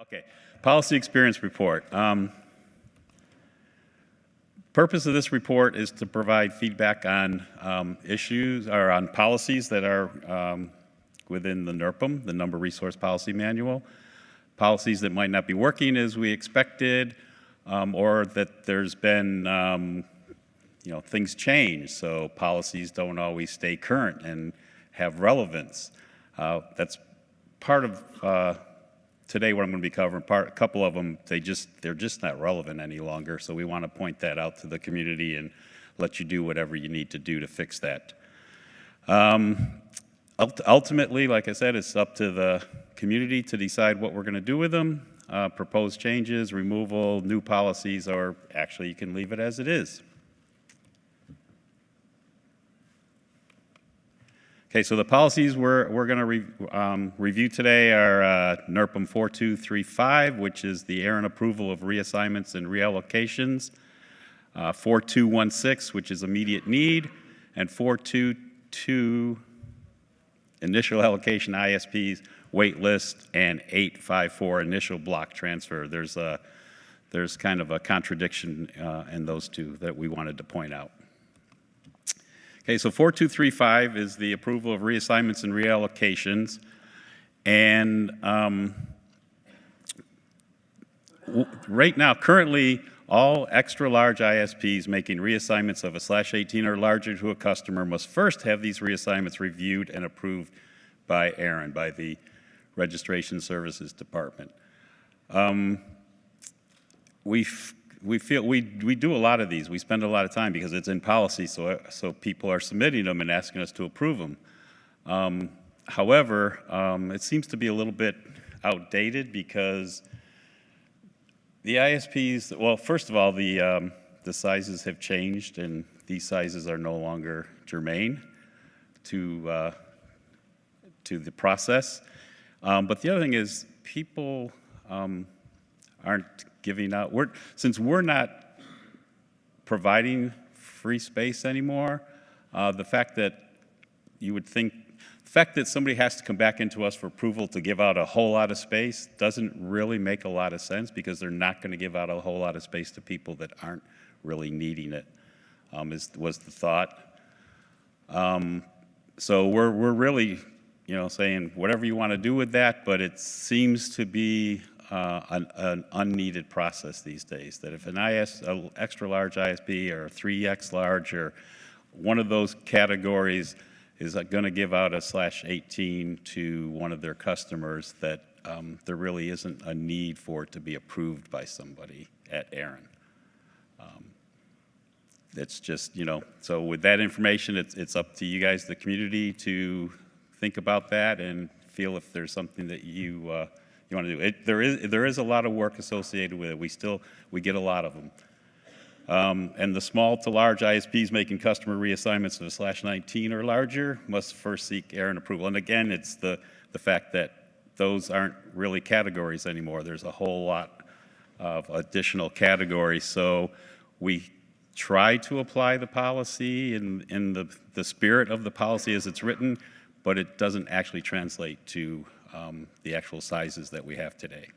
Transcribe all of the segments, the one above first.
Okay, policy experience report. Purpose of this report is to provide feedback on issues or on policies that are within the NRPM, the Number Resource Policy Manual. Policies that might not be working as we expected, or that there's been, things change, so policies don't always stay current and have relevance. That's part of today what I'm going to be covering. A couple of them, they're just not relevant any longer, so we want to point that out to the community and let you do whatever you need to do to fix that. Ultimately, like I said, it's up to the community to decide what we're going to do with them, propose changes, removal, new policies, or actually you can leave it as it is. Okay, so the policies we're going to review today are NRPM 4235, which is the ARIN approval of reassignments and reallocations, 4216, which is immediate need, and 422, initial allocation ISPs, wait list, and 854, initial block transfer. There's kind of a contradiction in those two that we wanted to point out. Okay, so 4235 is the approval of reassignments and reallocations. And right now, currently, all extra large ISPs making reassignments of a /18 or larger to a customer must first have these reassignments reviewed and approved by ARIN, by the Registration Services Department. We feel we do a lot of these. We spend a lot of time because it's in policy, so people are submitting them and asking us to approve them. However, it seems to be a little bit outdated because the ISPs, well, first of all, the sizes have changed, and these sizes are no longer germane to the process. But the other thing is people aren't giving out. Since we're not providing free space anymore, the fact that somebody has to come back into us for approval to give out a whole lot of space doesn't really make a lot of sense, because they're not going to give out a whole lot of space to people that aren't really needing it, was the thought. So we're really, saying whatever you want to do with that, but it seems to be an unneeded process these days, that if an extra large ISP or 3X large or one of those categories is going to give out a /18 to one of their customers, that there really isn't a need for it to be approved by somebody at ARIN. It's just, so with that information, it's up to you guys, the community, to think about that and feel if there's something that you want to do. There is a lot of work associated with it. We get a lot of them. And the small to large ISPs making customer reassignments of a /19 or larger must first seek ARIN approval. And again, it's the fact that those aren't really categories anymore. There's a whole lot of additional categories. So we try to apply the policy in the spirit of the policy as it's written, but it doesn't actually translate to the actual sizes that we have today.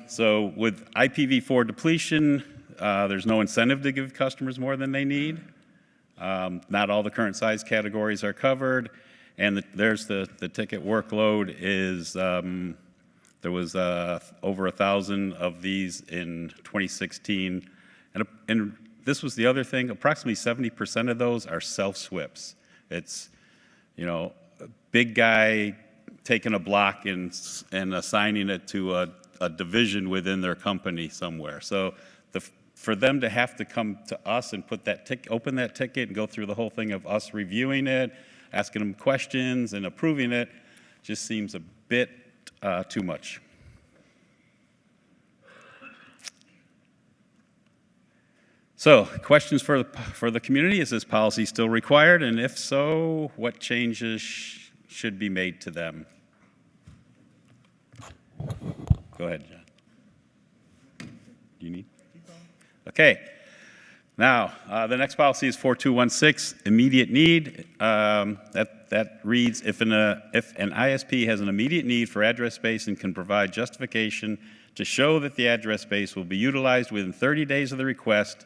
So with IPv4 depletion, there's no incentive to give customers more than they need. Not all the current size categories are covered, and there's the ticket workload is, there was over 1,000 of these in 2016, and this was the other thing, approximately 70% of those are self-SWIPs. It's, a big guy taking a block and assigning it to a division within their company somewhere. So for them to have to come to us and open that ticket and go through the whole thing of us reviewing it, asking them questions and approving it, just seems a bit too much. So, questions for the community: is this policy still required? And if so, what changes should be made to them? Go ahead, John. Do you need? Okay. Now, the next policy is 4216, immediate need. That that reads, if an ISP has an immediate need for address space and can provide justification to show that the address space will be utilized within 30 days of the request,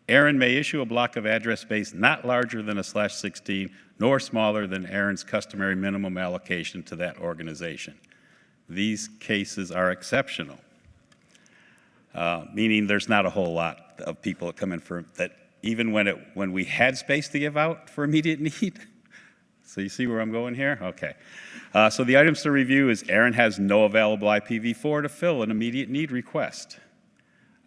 ARIN may issue a block of address space not larger than a /16 nor smaller than ARIN's customary minimum allocation to that organization. These cases are exceptional, meaning there's not a whole lot of people that come in for that, even when we had space to give out for immediate need. So you see where I'm going here? Okay. So the items to review is ARIN has no available IPv4 to fill an immediate need request.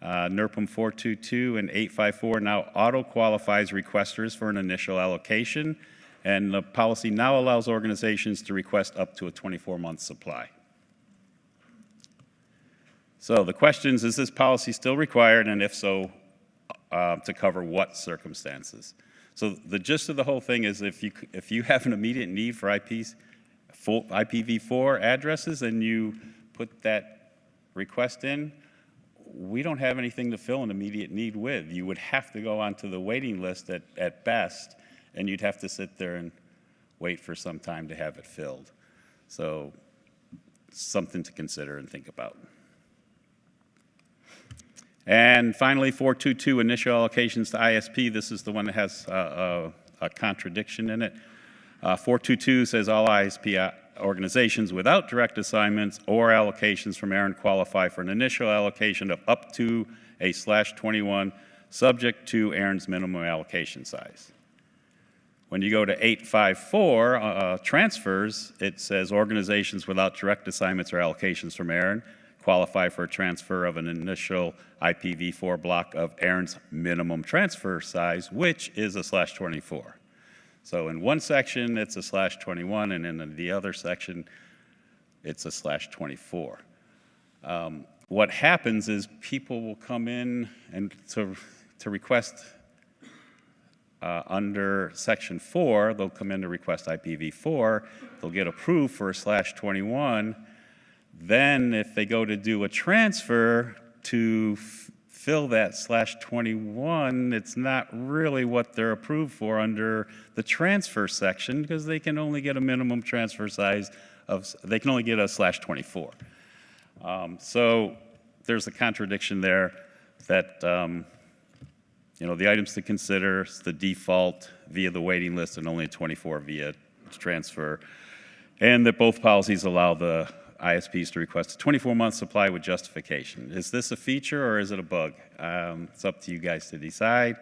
NRPM 422 and 854 now auto-qualifies requesters for an initial allocation, and the policy now allows organizations to request up to a 24-month supply. So the questions, is this policy still required, and if so, to cover what circumstances? So the gist of the whole thing is if you have an immediate need for IPv4 addresses and you put that request in, we don't have anything to fill an immediate need with. You would have to go onto the waiting list at best, and you'd have to sit there and wait for some time to have it filled. So something to consider and think about. And finally, 422, initial allocations to ISP. This is the one that has a contradiction in it. 422 says all ISP organizations without direct assignments or allocations from ARIN qualify for an initial allocation of up to a /21, subject to ARIN's minimum allocation size. When you go to 854, transfers, it says organizations without direct assignments or allocations from ARIN qualify for a transfer of an initial IPv4 block of ARIN's minimum transfer size, which is a /24. So in one section, it's a /21, and in the other section, it's a /24. What happens is people will come in and to request under Section 4, they'll come in to request IPv4, they'll get approved for a /21. Then if they go to do a transfer to fill that /21, it's not really what they're approved for under the transfer section, because they can only get a minimum transfer size of, they can only get a /24. So there's a contradiction there that, the items to consider is the default via the waiting list and only a 24 via transfer, and that both policies allow the ISPs to request a 24-month supply with justification. Is this a feature or is it a bug? It's up to you guys to decide.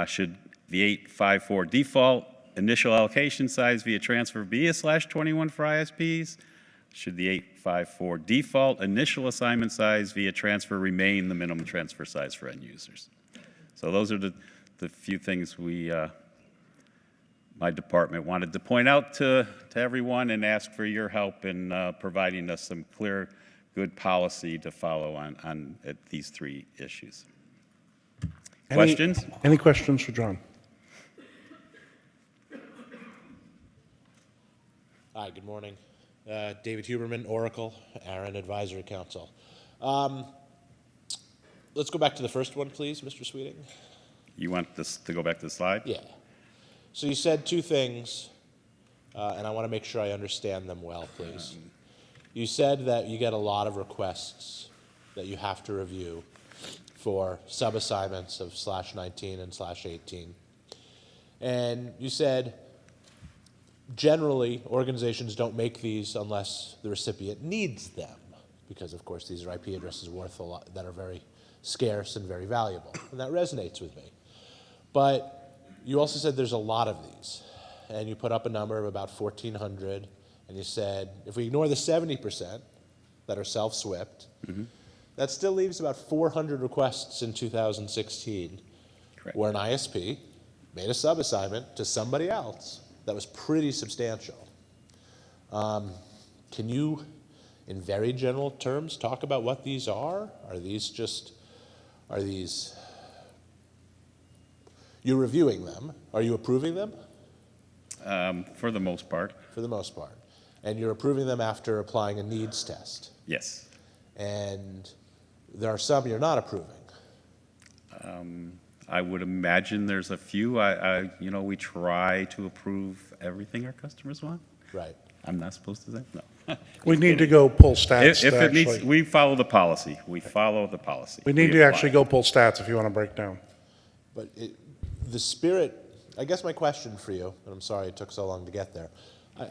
Should the 854 default initial allocation size via transfer be a /21 for ISPs? Should the 854 default initial assignment size via transfer remain the minimum transfer size for end users? So those are the few things my department wanted to point out to everyone and ask for your help in providing us some clear, good policy to follow on these three issues. Questions? Any questions for John? Hi, good morning. David Huberman, Oracle, ARIN Advisory Council. Let's go back to the first one, please, Mr. Sweeting. You want this to go back to the slide? Yeah. So you said two things, and I want to make sure I understand them well, please. You said that you get a lot of requests that you have to review for sub-assignments of /19 and /18. And you said generally organizations don't make these unless the recipient needs them, because of course these are IP addresses worth a lot, that are very scarce and very valuable, and that resonates with me. But you also said there's a lot of these, and you put up a number of about 1,400, and you said if we ignore the 70% that are self-SWIPT, that still leaves about 400 requests in 2016. Correct. Where an ISP made a sub-assignment to somebody else that was pretty substantial. Can you, in very general terms, talk about what these are? Are these, you're reviewing them. Are you approving them? For the most part. For the most part. And you're approving them after applying a needs test. Yes. And there are some you're not approving. I would imagine there's a few. You know, we try to approve everything our customers want. Right. I'm not supposed to say, no. We need to go pull stats If to it needs, actually, we follow the policy. We follow the policy. we need to apply. actually go pull stats if you want to break down. But the spirit, I guess my question for you, and I'm sorry it took so long to get there.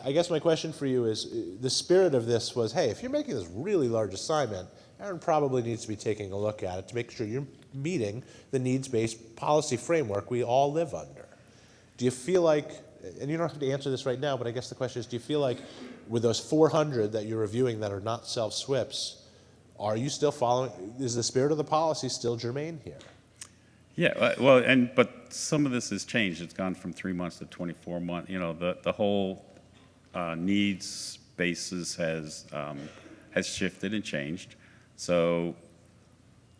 I guess my question for you is, the spirit of this was, hey, if you're making this really large assignment, ARIN probably needs to be taking a look at it to make sure you're meeting the needs-based policy framework we all live under. Do you feel like, and you don't have to answer this right now, but I guess the question is, do you feel like with those 400 that you're reviewing that are not self-SWIPs, are you still following, is the spirit of the policy still germane here? Yeah, well, but some of this has changed. It's gone from 3 months to 24 months. You know, the whole needs basis has shifted and changed. So,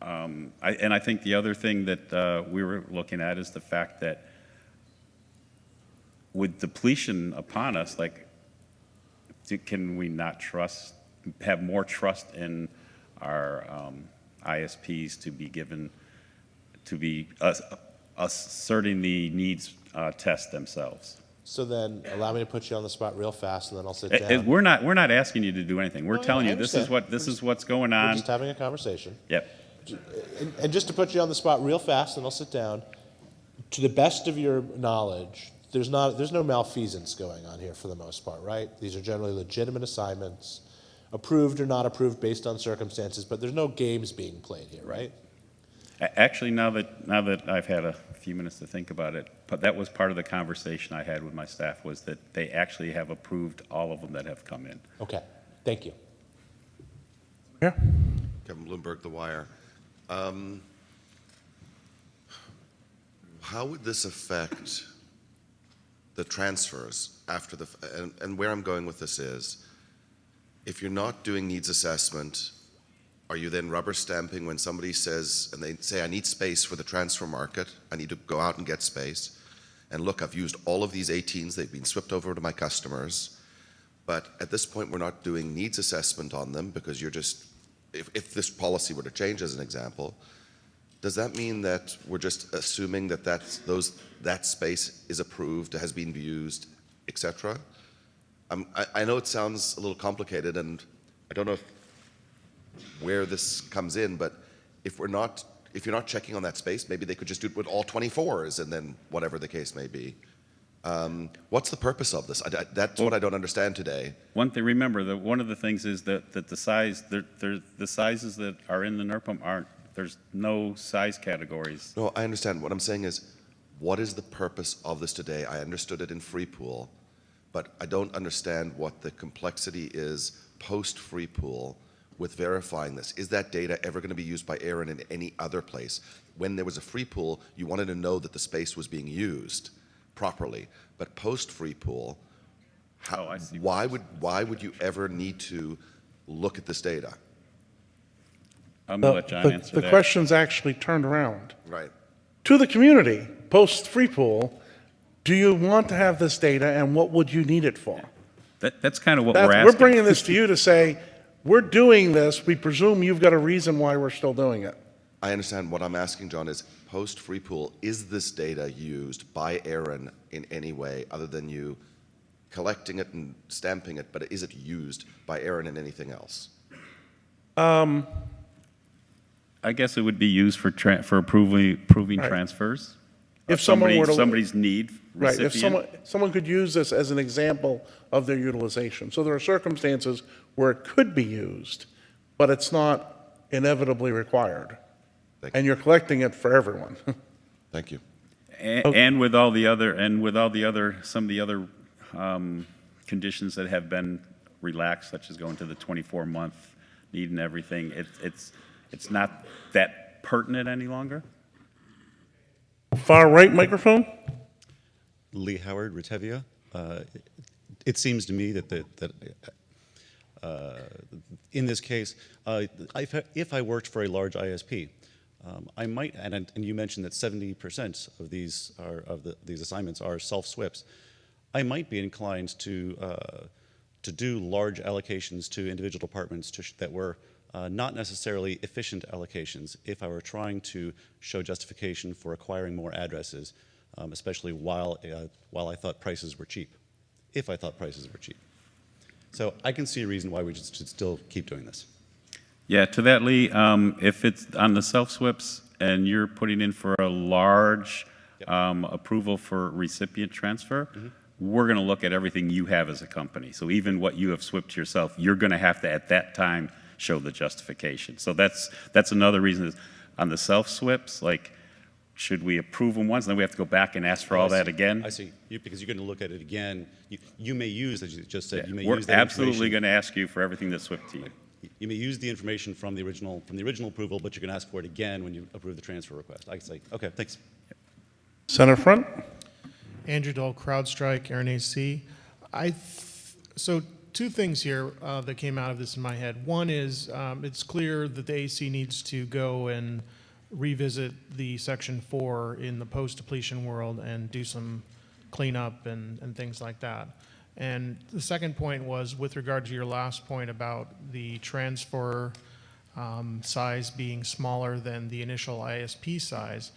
I think the other thing that we were looking at is the fact that with depletion upon us, like, can we not have more trust in our ISPs to be given, to be asserting the needs test themselves? So then, allow me to put you on the spot real fast, and then I'll sit down. We're not asking you to do anything. We're No, telling I you this is understand. what's going We're on. just having a conversation. Yep. And just to put you on the spot real fast, and I'll sit down, to the best of your knowledge, there's no malfeasance going on here for the most part, right? These are generally legitimate assignments, approved or not approved based on circumstances, but there's no games being played here, right? Actually, now that I've had a few minutes to think about it, but that was part of the conversation I had with my staff, was that they actually have approved all of them that have come in. Okay, thank you. Yeah? Kevin Bloomberg, The Wire. How would this affect the transfers after the, and where I'm going with this is, if you're not doing needs assessment, are you then rubber stamping when somebody says, and they say, I need space for the transfer market, I need to go out and get space, and look, I've used all of these 18s, they've been swept over to my customers, but at this point we're not doing needs assessment on them because you're just, if this policy were to change as an example, does that mean that we're just assuming that that space is approved, has been used, etc.? I know it sounds a little complicated, and I don't know where this comes in, but if you're not checking on that space, maybe they could just do it with all 24s, and then whatever the case may be. What's the purpose of this? That's what I don't understand today. One thing, remember that one of the things is that the size, the sizes that are in the NERPM aren't. There's no size categories. No, I understand. What I'm saying is, what is the purpose of this today? I understood it in free pool, but I don't understand what the complexity is post free pool with verifying this. Is that data ever going to be used by ARIN in any other place? When there was a free pool, you wanted to know that the space was being used properly, but post free pool, I see. why would you ever need to look at this data? I'm gonna let John answer The that. question's actually turned around. Right. To the community, post-free pool, do you want to have this data and what would you need it for? That's kind of what we're asking. We're bringing this to you to say, we're doing this, we presume you've got a reason why we're still doing it. I understand. What I'm asking, John, is post free pool, is this data used by ARIN in any way other than you collecting it and stamping it, but is it used by ARIN in anything else? I guess it would be used for approving Right. transfers. If someone were to- somebody's need Right, recipient. if someone could use this as an example of their utilization. So there are circumstances where it could be used, but it's not inevitably required. Thank you. And you're collecting it for everyone. Thank you. And with all the other, some of the other conditions that have been relaxed, such as going to the 24-month need and everything, it's not that pertinent any longer. Far right microphone? Lee Howard, Retevia. It seems to me that in this case, if I worked for a large ISP, I might, and you mentioned that 70% of these assignments are self-SWIPs. I might be inclined to do large allocations to individual departments that were not necessarily efficient allocations if I were trying to show justification for acquiring more addresses, especially while I thought prices were cheap, if I thought prices were cheap. So I can see a reason why we should still keep doing this. Yeah, to that, Lee, if it's on the self-SWIPs and you're putting in for a large approval for recipient transfer, we're going to look at everything you have as a company. So even what you have SWIPed yourself, you're going to have to, at that time, show the justification. So that's another reason is on the self-SWIPs, like, should we approve them once, and then we have to go back and ask for all that again? I see. Because you're going to look at it again. You may use, as you just said, you may We're use that absolutely information. going to ask you for everything that's SWIPed to you. You may use the information from the original approval, but you're going to ask for it again when you approve the transfer request. I can say, okay, thanks. Center front? Andrew Dole, CrowdStrike, ARIN AC. So two things here that came out of this in my head. One is it's clear that the AC needs to go and revisit the Section 4 in the post-depletion world and do some cleanup and things like that. And the second point was with regard to your last point about the transfer size being smaller than the initial ISP size.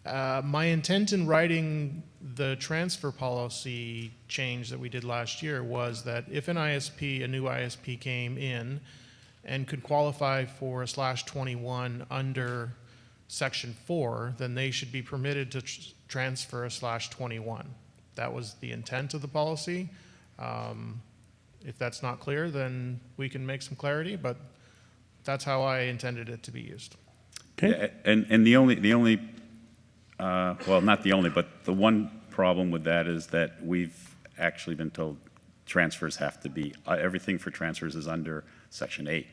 My intent in writing the transfer policy change that we did last year was that if an ISP, a new ISP came in and could qualify for a /21 under Section 4, then they should be permitted to transfer a /21. That was the intent of the policy. If that's not clear, then we can make some clarity, but that's how I intended it to be used. Okay. Yeah, and the only well, not the only, but the one problem with that is that we've actually been told transfers have to be, everything for transfers is under Section 8.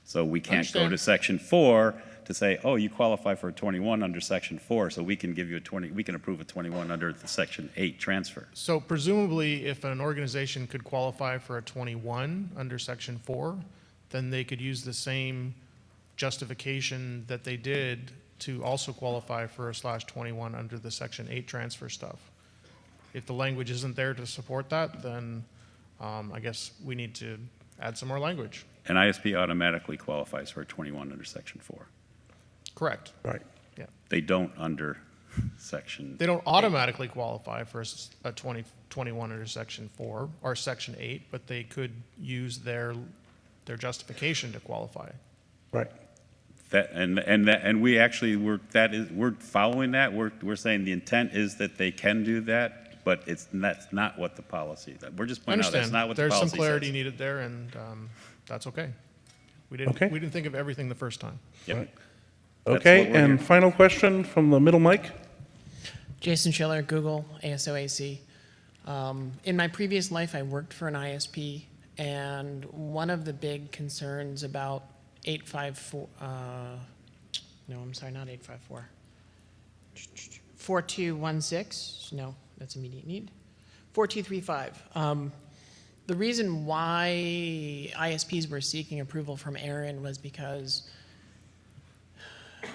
So we can't go to Section 4 to say, oh, you qualify for a 21 under Section 4, so we can give you a 20, we can approve a 21 under the Section 8 transfer. So presumably, if an organization could qualify for a 21 under Section 4, then they could use the same justification that they did to also qualify for a /21 under the Section 8 transfer stuff. If the language isn't there to support that, then I guess we need to add some more language. An ISP automatically qualifies for a 21 under Section 4. Correct. Right. Yeah. They don't under Section They don't automatically qualify for a 21 under Section 4 or Section 8, but they could use their justification to qualify. Right. And we actually we're following that. We're saying the intent is that they can do that, but that's not what the policy. We're just I pointing out understand. that's not what the There's policy some clarity says. needed there, and that's okay. We Okay. didn't think of everything the first time. Yep. Right. That's Okay, what we're and here. final question from the middle mic. Jason Schiller, Google, ASOAC. In my previous life, I worked for an ISP, and one of the big concerns about 854, no, I'm sorry, not 854, 4216, no, that's immediate need, 4235. The reason why ISPs were seeking approval from ARIN was because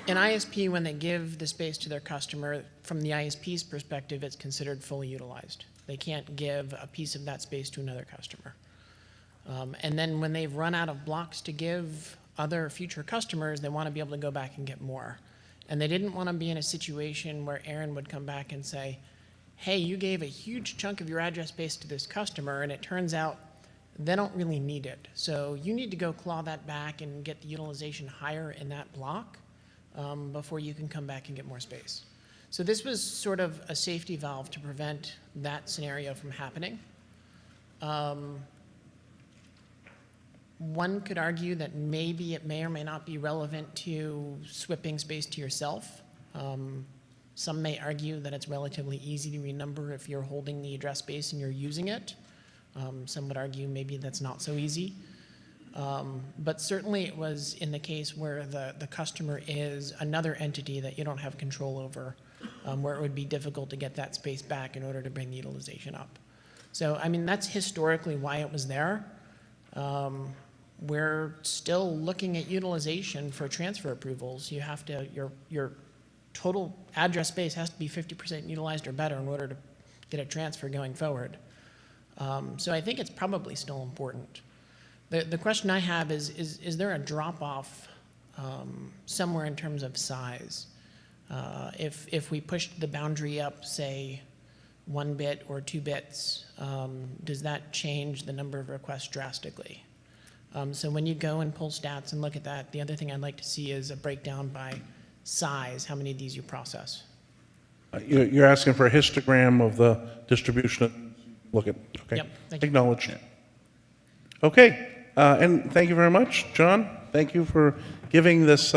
an ISP, when they give the space to their customer, from the ISP's perspective, it's considered fully utilized. They can't give a piece of that space to another customer. And then when they've run out of blocks to give other future customers, they want to be able to go back and get more. And they didn't want to be in a situation where ARIN would come back and say, hey, you gave a huge chunk of your address space to this customer, and it turns out they don't really need it. So you need to go claw that back and get the utilization higher in that block before you can come back and get more space. So this was sort of a safety valve to prevent that scenario from happening. One could argue that maybe it may or may not be relevant to swipping space to yourself. Some may argue that it's relatively easy to renumber if you're holding the address space and you're using it. Some would argue maybe that's not so easy. But certainly it was in the case where the customer is another entity that you don't have control over, where it would be difficult to get that space back in order to bring the utilization up. So, I mean, that's historically why it was there. We're still looking at utilization for transfer approvals. You have to, your total address space has to be 50% utilized or better in order to get a transfer going forward. So I think it's probably still important. The question I have is there a drop-off somewhere in terms of size? If we pushed the boundary up, say, 1 bit or 2 bits, does that change the number of requests drastically? So when you go and pull stats and look at that, the other thing I'd like to see is a breakdown by size, how many of these you process. You're asking for a histogram of the distribution. Look at, okay. Yep, thank you. Acknowledged. Okay, and thank you very much, John. Thank you for giving this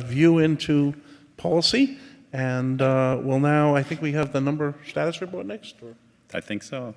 view into policy. And we'll now, I think we have the number status report next? Or? I think so.